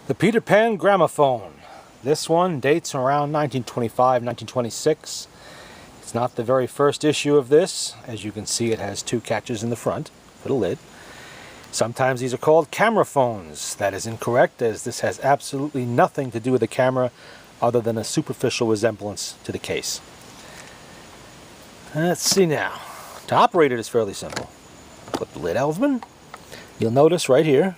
The Peter Pan Gramophone. This one dates around 1925, 1926. It's not the very first issue of this. As you can see, it has two catches in the front for the lid. Sometimes these are called camera phones. That is incorrect, as this has absolutely nothing to do with the camera other than a superficial resemblance to the case. Let's see now. To operate it is fairly simple. Flip the lid, Elfman. You'll notice right here,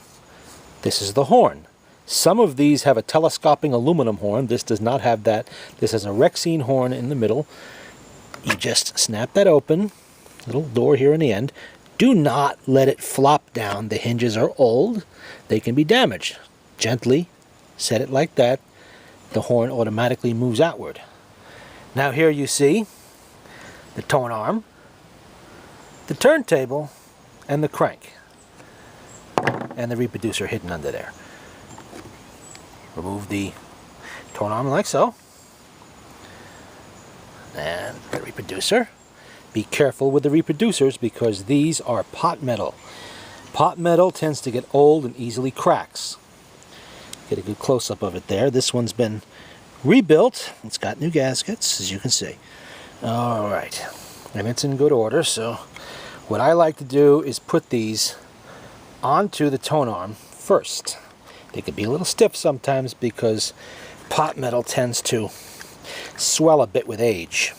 this is the horn. Some of these have a telescoping aluminum horn. This does not have that. This has a Rexine horn in the middle. You just snap that open. Little door here in the end. Do not let it flop down. The hinges are old. They can be damaged. Gently set it like that. The horn automatically moves outward. Now here you see the tone arm, the turntable, and the crank. And the reproducer hidden under there. Remove the tone arm like so. And the reproducer. Be careful with the reproducers because these are pot metal. Pot metal tends to get old and easily cracks. Get a good close-up of it there. This one's been rebuilt. It's got new gaskets, as you can see. Alright. And it's in good order, so what I like to do is put these onto the tone arm first. They can be a little stiff sometimes because pot metal tends to swell a bit with age.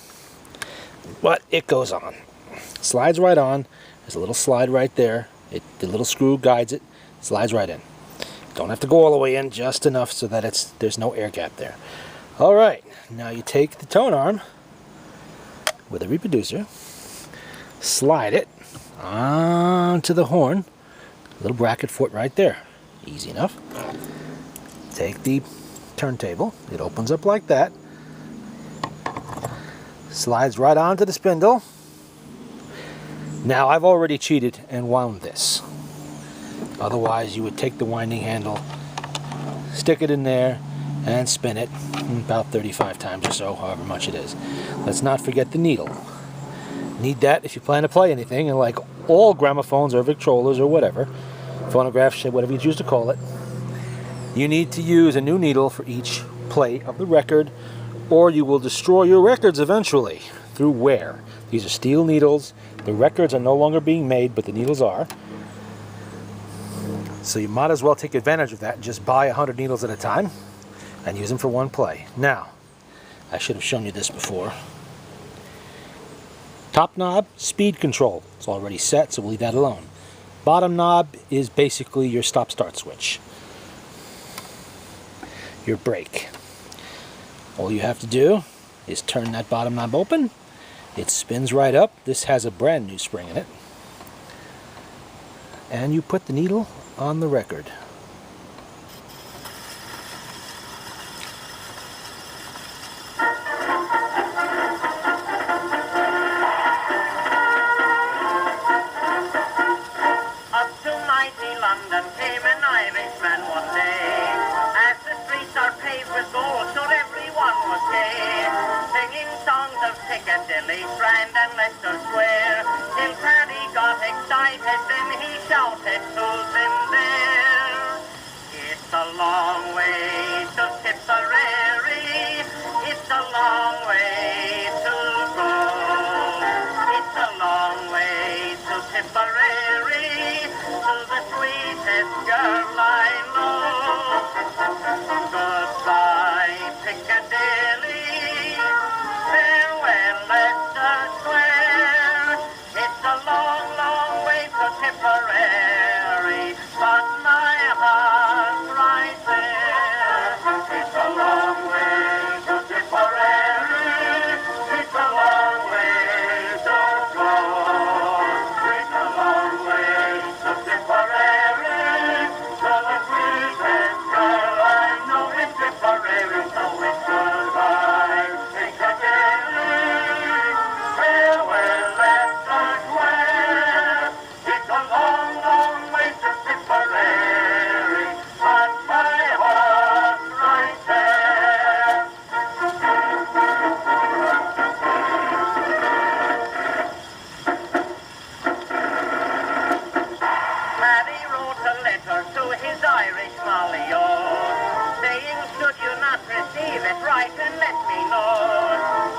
But it goes on. Slides right on. There's a little slide right there. The little screw guides it. Slides right in. Don't have to go all the way in, just enough so that there's no air gap there. Alright, now you take the tone arm with a reproducer, slide it onto the horn. Little bracket foot right there. Easy enough. Take the turntable. It opens up like that. Slides right onto the spindle. Now I've already cheated and wound this. Otherwise you would take the winding handle, stick it in there, and spin it about 35 times or so, however much it is. Let's not forget the needle. Need that if you plan to play anything, and like all gramophones or Victrolas or whatever, phonographs, whatever you choose to call it, you need to use a new needle for each play of the record, or you will destroy your records eventually through wear. These are steel needles. The records are no longer being made, but the needles are. So you might as well take advantage of that and just buy 100 needles at a time and use them for one play. Now, I should have shown you this before. Top knob, speed control. It's already set, so we'll leave that alone. Bottom knob is basically your stop-start switch. Your brake. All you have to do is turn that bottom knob open. It spins right up. This has a brand new spring in it. And you put the needle on the record. Up to mighty London came an Irishman one day. As the streets are paved with gold, so everyone was gay, singing songs of Piccadilly, Strand and Leicester Square. Till Paddy got excited, then he shouted, "Who's in there?" It's a long way to Tipperary. It's a long way to go. It's a long way to Tipperary, to the sweetest girl I know. Goodbye, Piccadilly. Farewell, Leicester Square. It's a long, long way to Tipperary, but my heart's right there. It's a long way to Tipperary. It's a long way to go. It's a long way to Tipperary, to the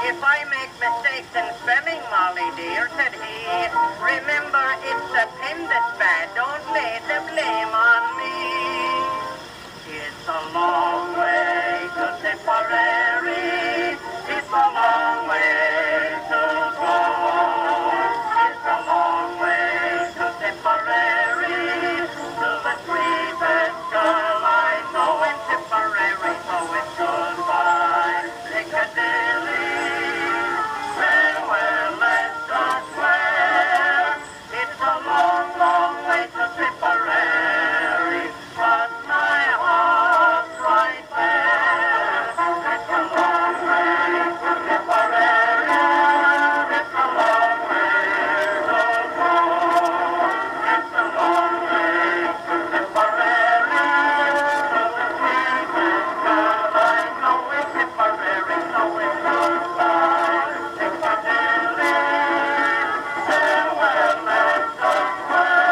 If I make mistakes in spelling, Molly dear, said he, remember it's a pen that's bad, don't lay the blame on me. It's a long way to Tipperary, it's a long way to go. It's a long way to Tipperary, to the sweetest girl I know in Tipperary, so it's goodbye, Piccadilly. Farewell, Leicester Square. It's a long, long way to Tipperary, but my heart's right there. It's a long way to Tipperary. It's a long way to go. It's a long way to Tipperary, to the sweetest girl I know in Tipperary, so it's goodbye, Piccadilly. Farewell, Leicester Square.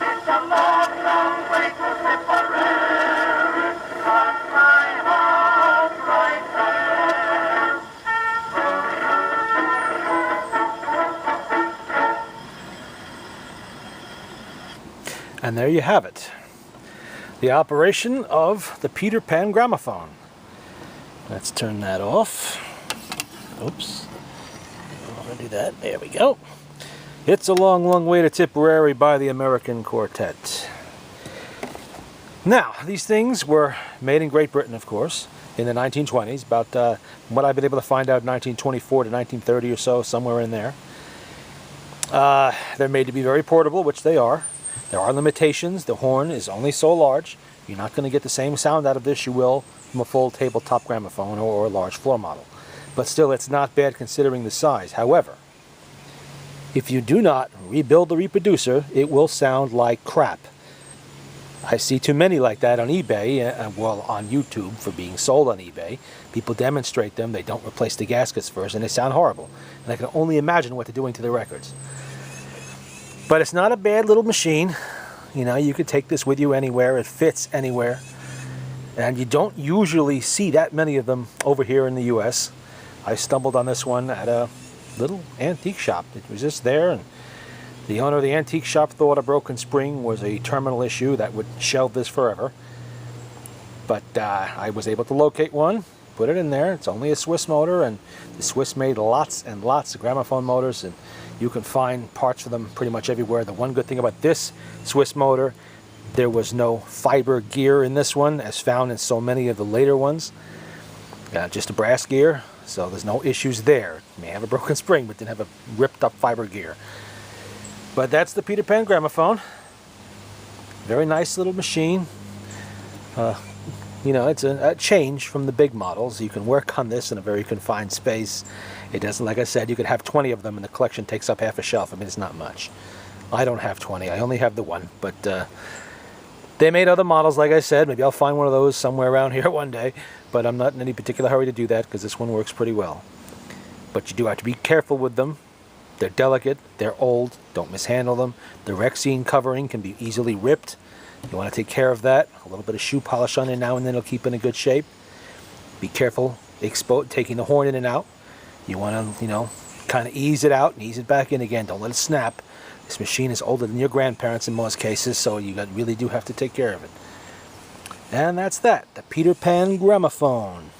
It's a long, long way to Tipperary, but my heart's right there. And there you have it. The operation of the Peter Pan Gramophone. Let's turn that off. Oops. I want to do that. There we go. It's a long, long way to Tipperary by the American Quartet. Now, these things were made in Great Britain, of course, in the 1920s, about what I've been able to find out, 1924 to 1930 or so, somewhere in there. They're made to be very portable, which they are. There are limitations. The horn is only so large. You're not going to get the same sound out of this you will from a full tabletop gramophone or a large floor model. But still, it's not bad considering the size. However, if you do not rebuild the reproducer, it will sound like crap. I see too many like that on eBay, well, on YouTube for being sold on eBay. People demonstrate them, they don't replace the gaskets first, and they sound horrible. And I can only imagine what they're doing to the records. But it's not a bad little machine. You know, you could take this with you anywhere, it fits anywhere. And you don't usually see that many of them over here in the US. I stumbled on this one at a little antique shop. It was just there, and the owner of the antique shop thought a broken spring was a terminal issue that would shelve this forever. But I was able to locate one, put it in there. It's only a Swiss motor, and the Swiss made lots and lots of gramophone motors, and you can find parts for them pretty much everywhere. The one good thing about this Swiss motor, there was no fiber gear in this one, as found in so many of the later ones. Just a brass gear, so there's no issues there. It may have a broken spring, but didn't have a ripped up fiber gear. But that's the Peter Pan Gramophone. Very nice little machine. You know, it's a change from the big models. You can work on this in a very confined space. It doesn't, like I said, you could have 20 of them and the collection takes up half a shelf. I mean, it's not much. I don't have 20. I only have the one. But they made other models, like I said. Maybe I'll find one of those somewhere around here one day. But I'm not in any particular hurry to do that because this one works pretty well. But you do have to be careful with them. They're delicate. They're old. Don't mishandle them. The Rexine covering can be easily ripped. You want to take care of that. A little bit of shoe polish on it now and then will keep it in good shape. Be careful taking the horn in and out. You want to, you know, kind of ease it out and ease it back in again. Don't let it snap. This machine is older than your grandparents in most cases, so you really do have to take care of it. And that's that, the Peter Pan Gramophone.